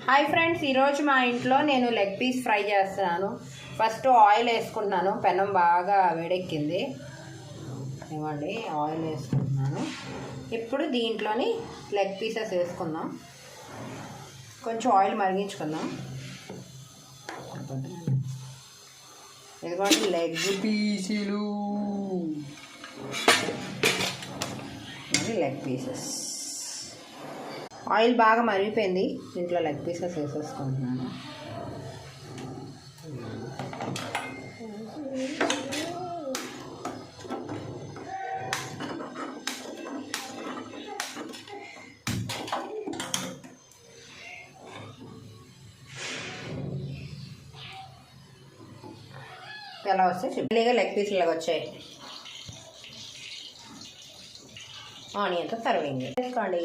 Hi friends, ఈరోజు మా ఇంట్లో నేను లెగ్ పీస్ ఫ్రై చేస్తున్నాను. ఫస్ట్ ఆయిల్ వేసుకుంటున్నాను. పెనం బాగా వేడెక్కింది. ఇవ్వండి, ఆయిల్ వేసుకుంటున్నాను. ఇప్పుడు దీంట్లోని లెగ్ పీసెస్ వేసుకుందాం. కొంచెం ఆయిల్ మరిగించుకుందాం. ఇదిగోండి లెగ్ పీసులు, లెగ్ పీసెస్. ఆయిల్ బాగా మరిగిపోయింది. దీంట్లో లెగ్ పీసెస్ వేసేసుకుంటున్నాను. ఎలా వస్తే చిన్నగా లెగ్ పీసులు లాగా వచ్చాయి. ఆనియన్తో సర్వింగ్ చేసుకోండి.